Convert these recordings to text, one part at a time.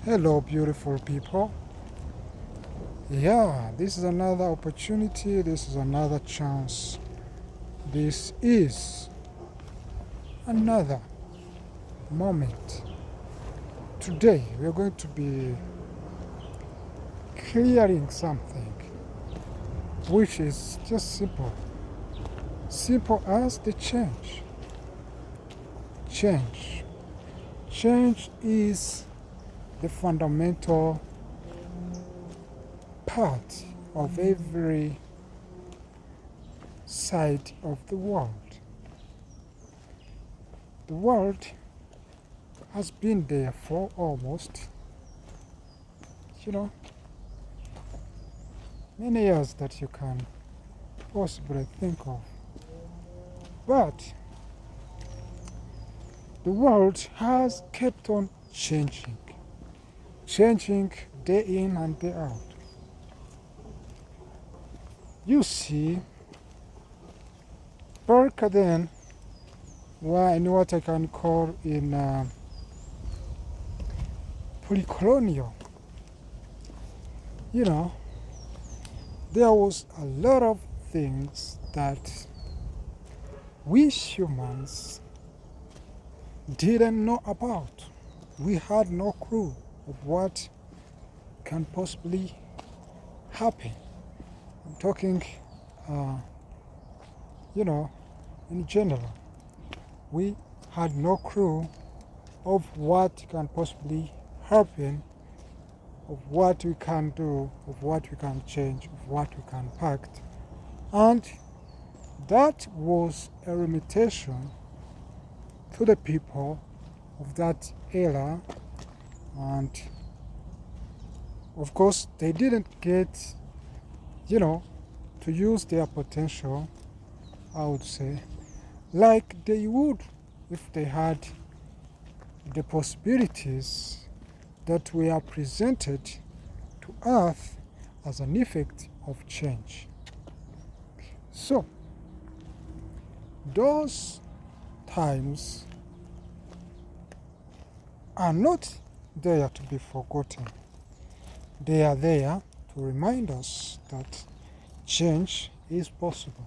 Hello, beautiful people. Yeah, this is another opportunity. This is another chance. This is another moment. Today, we're going to be clearing something which is just simple. Simple as the change. Change. Change is the fundamental part of every side of the world. The world has been there for almost, you know, many years that you can possibly think of. But the world has kept on changing day in and day out. You see, back then, in what I can call in pre-colonial, you know, there was a lot of things that we humans didn't know about. We had no clue of what can possibly happen. I'm talking, uh, in general. We had no clue of what can possibly happen, of what we can do, of what we can change, of what we can pact. And that was a limitation to the people of that era. And of course, they didn't get, to use their potential, I would say, like they would if they had the possibilities that were presented to Earth as an effect of change. So, those times are not there to be forgotten. They are there to remind us that change is possible.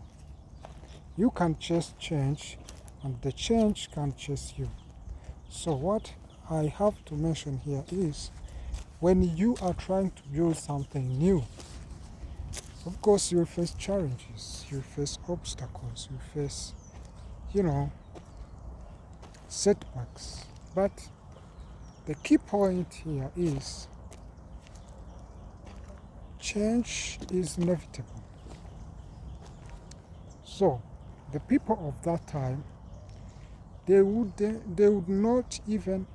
You can chase change, and the change can chase you. So what I have to mention here is, when you are trying to build something new, of course you'll face challenges, you'll face obstacles, you'll face, setbacks. But the key point here is change is inevitable. So the people of that time, they would not even,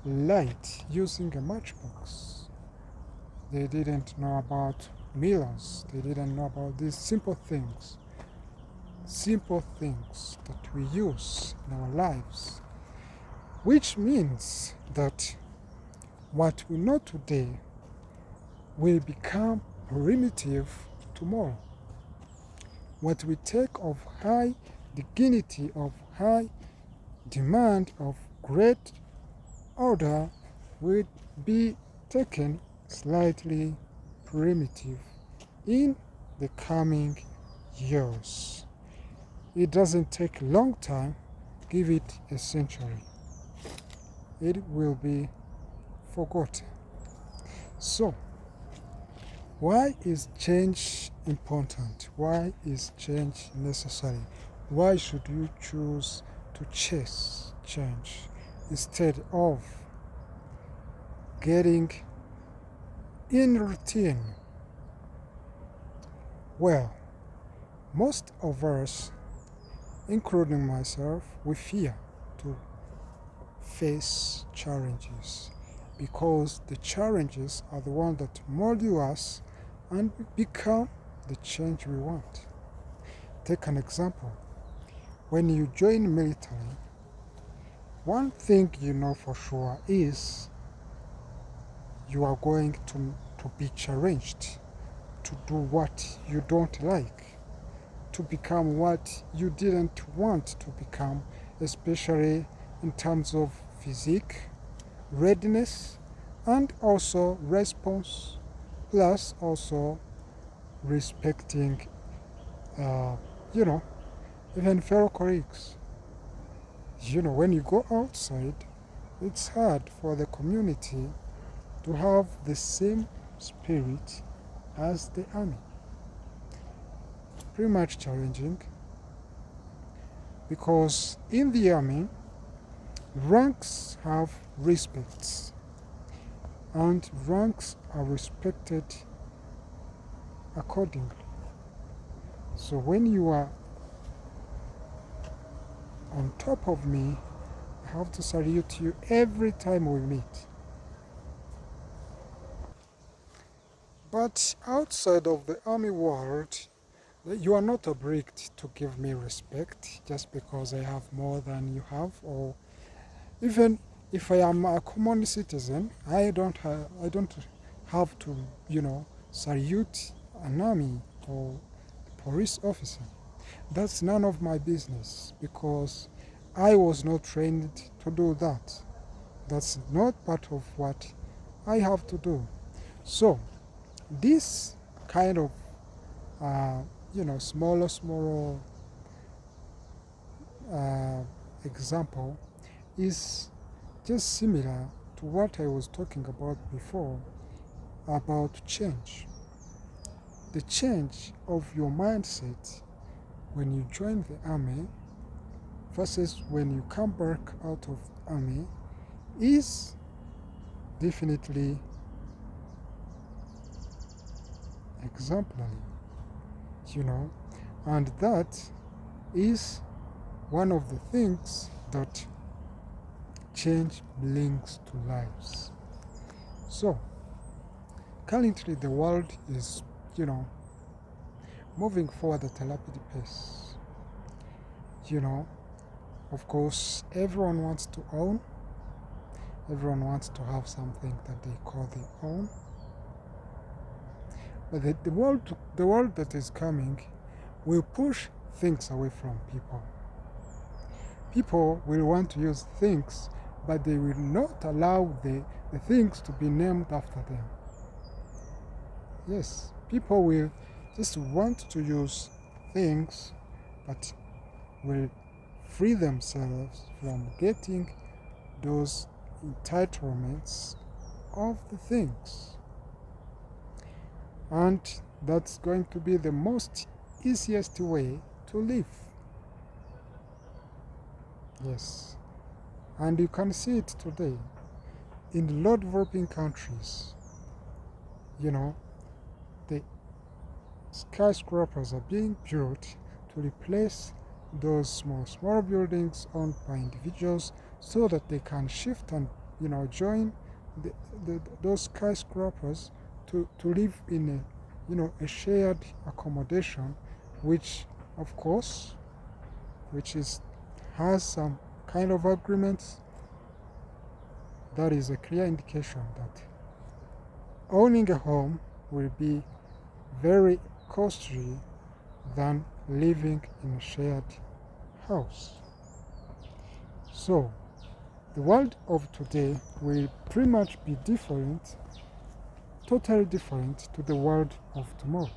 light using a matchbox. They didn't know about mirrors. They didn't know about these simple things that we use in our lives. Which means that what we know today will become primitive tomorrow. What we take of high dignity, of high demand, of great order will be taken slightly primitive in the coming years. It doesn't take a long time, give it a century. It will be forgotten. So, why is change important? Why is change necessary? Why should you choose to chase change instead of getting in routine? Well, most of us, including myself, we fear to face challenges because the challenges are the ones that mold us and become the change we want. Take an example. When you join military, one thing you know for sure is you are going to be challenged to do what you don't like, to become what you didn't want to become, especially in terms of physique, readiness, and also response, plus also respecting, uh, you know, even fellow colleagues. When you go outside, it's hard for the community to have the same spirit as the army. Pretty much challenging, because in the army, ranks have respects, and ranks are respected accordingly. So when you are on top of me, I have to salute you every time we meet. But outside of the army world, you are not obliged to give me respect just because I have more than you have, or even if I am a common citizen, I don't have to, salute an army or a police officer. That's none of my business, because I was not trained to do that. That's not part of what I have to do. So this kind of smaller uh, example is just similar to what I was talking about before, about change. The change of your mindset when you join the army versus when you come back out of the army is definitely exemplary, and that is one of the things that change brings to lives. So currently the world is, moving forward at a rapid pace. Of course, everyone wants to own. Everyone wants to have something that they call their own. But the world that is coming will push things away from people. People will want to use things, but they will not allow the things to be named after them. Yes, people will just want to use things, but will free themselves from getting those entitlements of the things. And that's going to be the most easiest way to live. Yes. And you can see it today in low developing countries. The skyscrapers are being built to replace those small buildings owned by individuals, so that they can shift and join those skyscrapers to live in a shared accommodation, which of course has some kind of agreements. That is a clear indication that owning a home will be very costly than living in a shared house. So the world of today will pretty much be different, totally different to the world of tomorrow.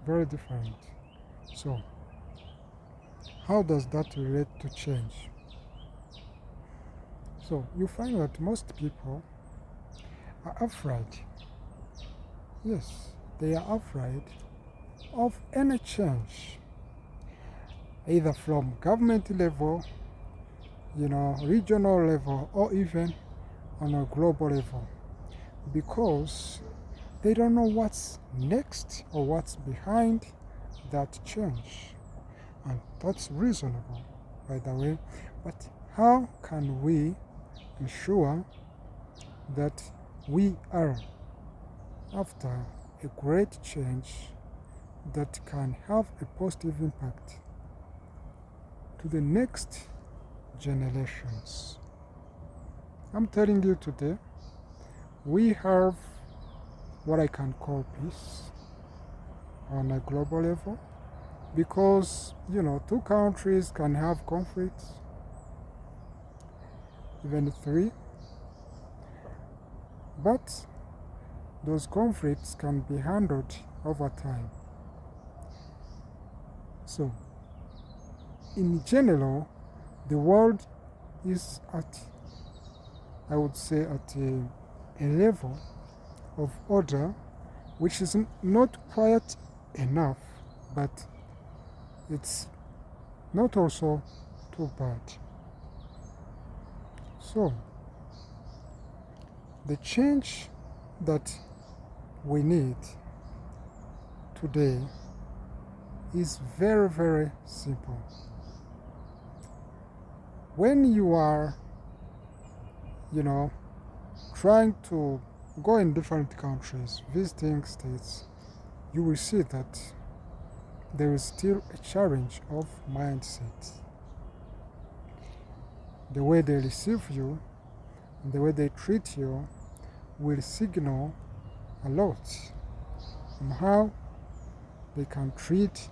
Very different. So how does that relate to change? So you find that most people are afraid. Yes, they are afraid of any change, either from government level, regional level, or even on a global level, because they don't know what's next or what's behind that change. And that's reasonable, by the way. But how can we ensure that we are after a great change that can have a positive impact to the next generations? I'm telling you today, we have what I can call peace on a global level, because two countries can have conflicts, even 3. But those conflicts can be handled over time. So, in general, the world is at, I would say, at a level of order which is not quite enough, but it's not also too bad. So, the change that we need today is very, very simple. When you are, trying to go in different countries, visiting states, you will see that there is still a challenge of mindset. The way they receive you, and the way they treat you will signal a lot on how they can treat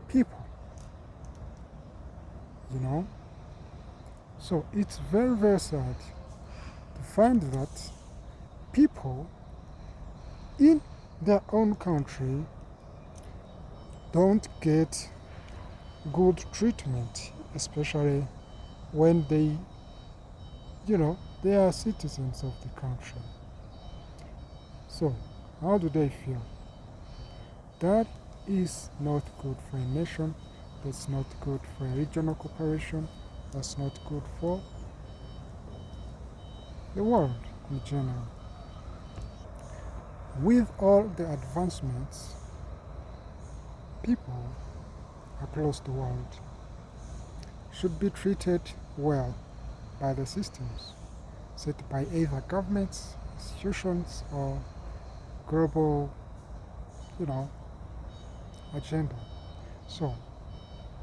people. So it's very, very sad to find that people in their own country don't get good treatment, especially when they are citizens of the country. So how do they feel? That is not good for a nation. That's not good for a regional cooperation. That's not good for the world in general. With all the advancements, people across the world should be treated well by the systems set by either governments, institutions, or global, agenda. So,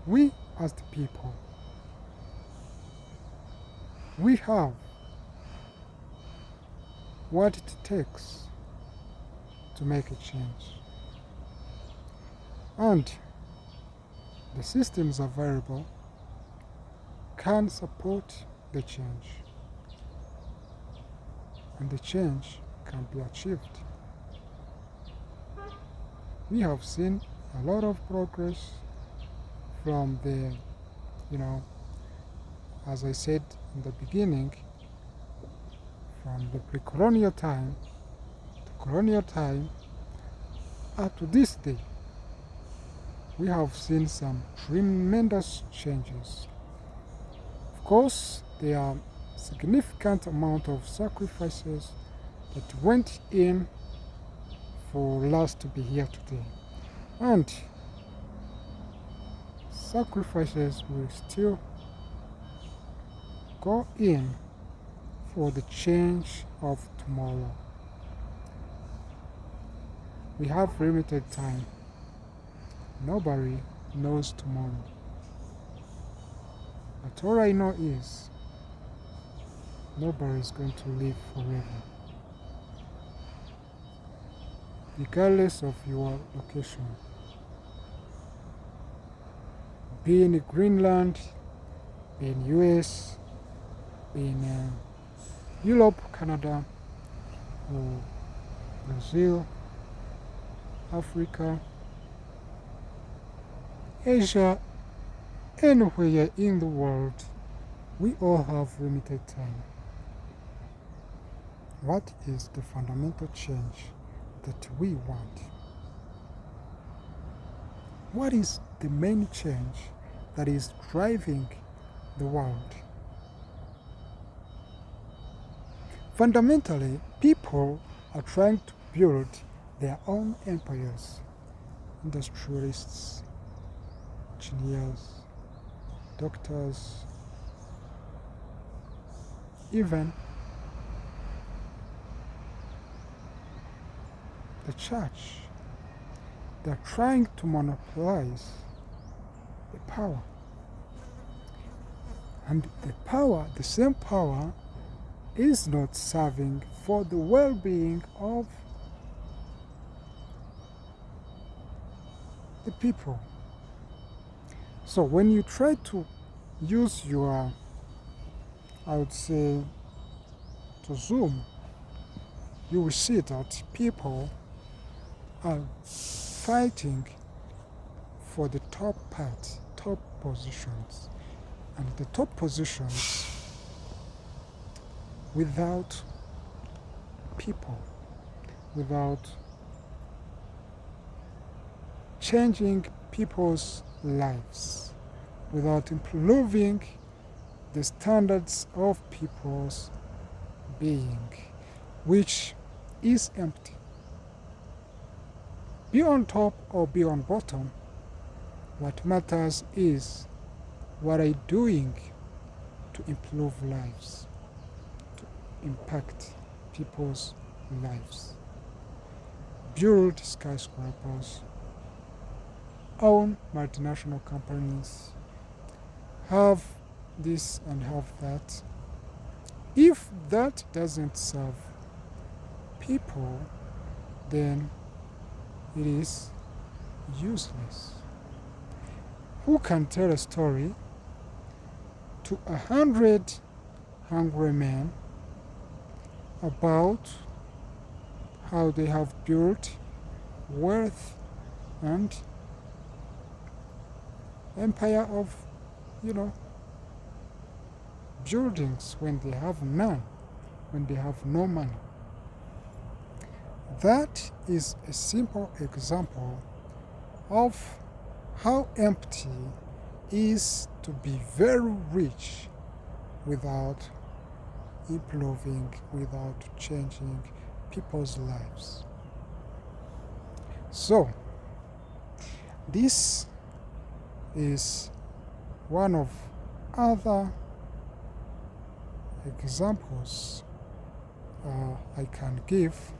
we as the people, we have what it takes to make a change. And the systems available can support the change. And the change can be achieved. We have seen a lot of progress from the, as I said in the beginning, from the pre-colonial time to colonial time up to this day. We have seen some tremendous changes. Of course, there are significant amount of sacrifices that went in for us to be here today. And sacrifices will still go in for the change of tomorrow. We have limited time. Nobody knows tomorrow. But all I know is nobody is going to live forever. Regardless of your location. Be in Greenland, be in US, be in Europe, Canada, or Brazil, Africa, Asia, anywhere in the world, we all have limited time. What is the fundamental change that we want? What is the main change that is driving the world? Fundamentally, people are trying to build their own empires. Industrialists, engineers, doctors, even the church. They're trying to monopolize the power. And the same power, is not serving for the well-being of the people. So when you try to use your I would say, to zoom, you will see that people are fighting for the top positions. And the top positions without people, without changing people's lives, without improving the standards of people's being, which is empty. Be on top or be on bottom, what matters is what are you doing to improve lives, to impact people's lives. Build skyscrapers, own multinational companies, have this and have that. If that doesn't serve people, then it is useless. Who can tell a story to 100 hungry men about how they have built wealth and empire of, buildings when they have none, when they have no money? That is a simple example of how empty is to be very rich without improving, without changing people's lives. So, this is one of other examples I can give,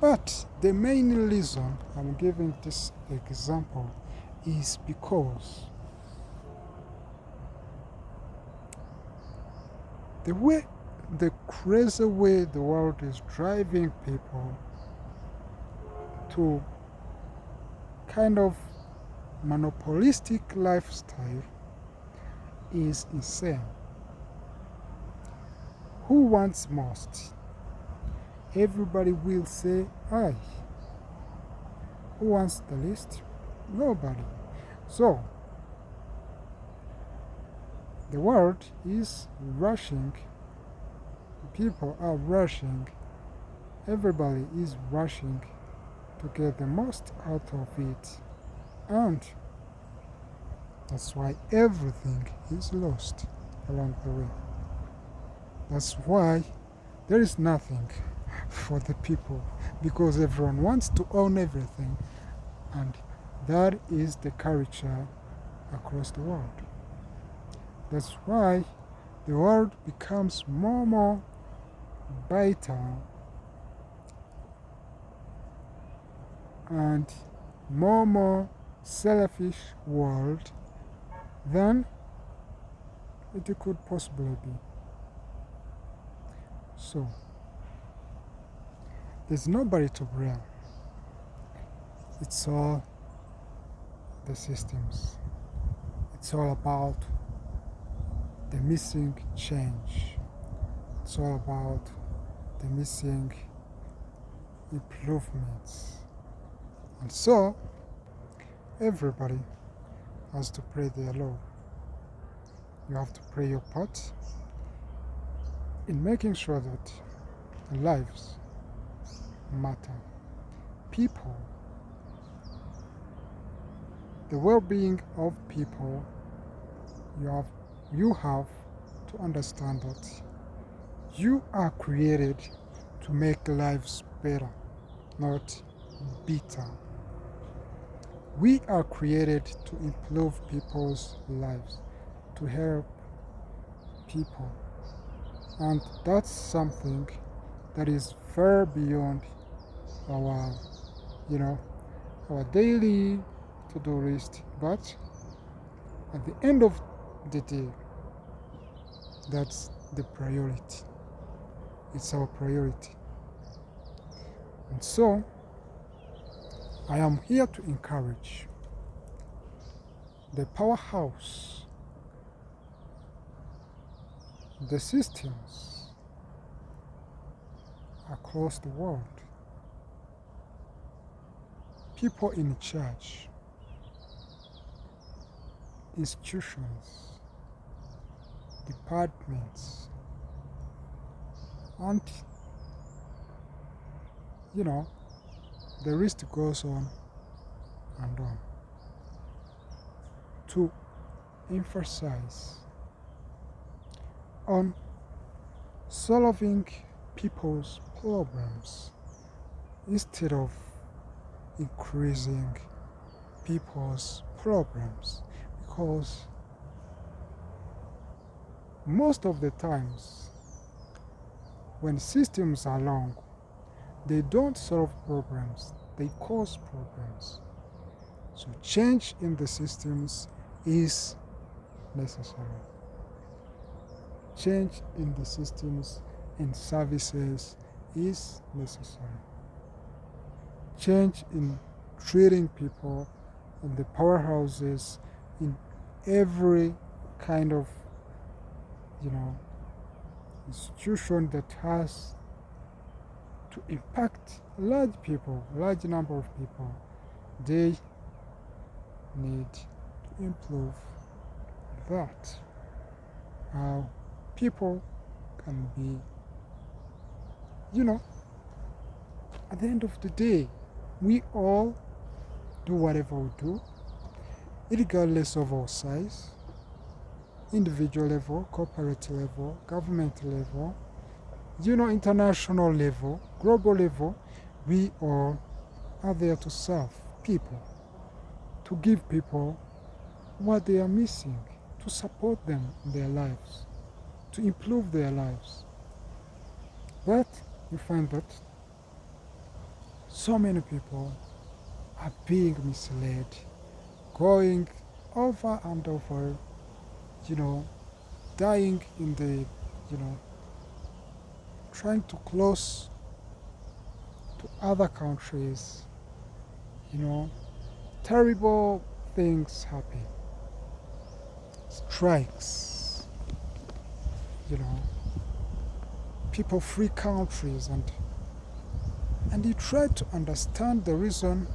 but the main reason I'm giving this example is because the crazy way the world is driving people to kind of monopolistic lifestyle is insane. Who wants most? Everybody will say I. Who wants the least? Nobody. So, the world is rushing, people are rushing, everybody is rushing to get the most out of it, and that's why everything is lost along the way. That's why there is nothing for the people, because everyone wants to own everything, and that is the culture across the world. That's why the world becomes more and more bitter and more selfish world than it could possibly be. So, there's nobody to blame. It's all the systems. It's all about the missing change. It's all about the missing improvements. And so, everybody has to play their role. You have to play your part in making sure that lives matter. People, the well-being of people, you have to understand that you are created to make lives better, not bitter. We are created to improve people's lives, to help people. And that's something that is far beyond our, our daily to-do list. But at the end of the day, that's the priority. It's our priority. And so, I am here to encourage the powerhouse the systems across the world, people in charge, institutions, departments, and the list goes on and on, to emphasize on solving people's problems instead of increasing people's problems, because most of the times when systems are long, they don't solve problems, they cause problems. So change in the systems is necessary. Change in the systems and services is necessary. Change in treating people in the powerhouses, in every kind of institution that has to impact large number of people, they need to improve that. How people can be, at the end of the day, we all do whatever we do, regardless of our size, individual level, corporate level, government level, international level, global level. We all are there to serve people, to give people what they are missing, to support them in their lives, to improve their lives. But you find that so many people are being misled, going over and over, dying in the, trying to close to other countries, terrible things happen. Strikes, people flee countries, and you try to understand the reason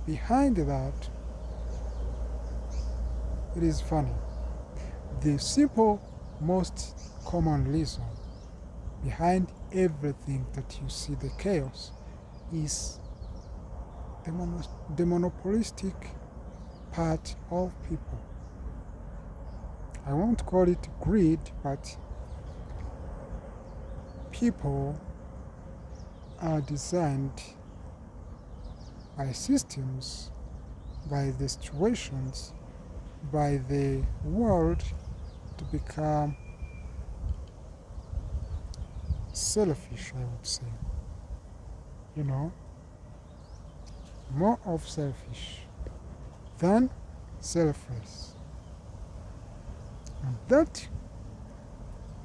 behind that. It is funny. The simple, most common reason behind everything that you see, the chaos, is the monopolistic part of people. I won't call it greed, but people are designed by systems, by the situations, by the world to become selfish, I would say. More of selfish than selfless. And that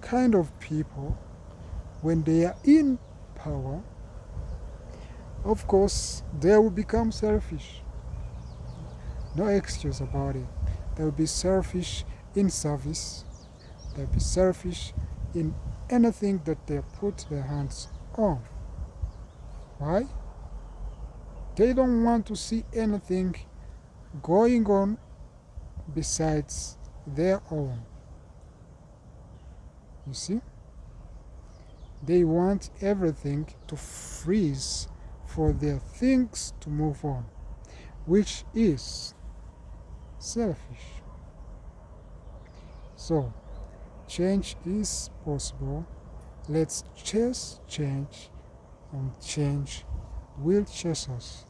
kind of people, when they are in power, of course, they will become selfish. No excuse about it. They will be selfish in service. They'll be selfish in anything that they put their hands on. Why? They don't want to see anything going on besides their own. You see? They want everything to freeze for their things to move on, which is selfish. So, change is possible. Let's chase change, and change will chase us.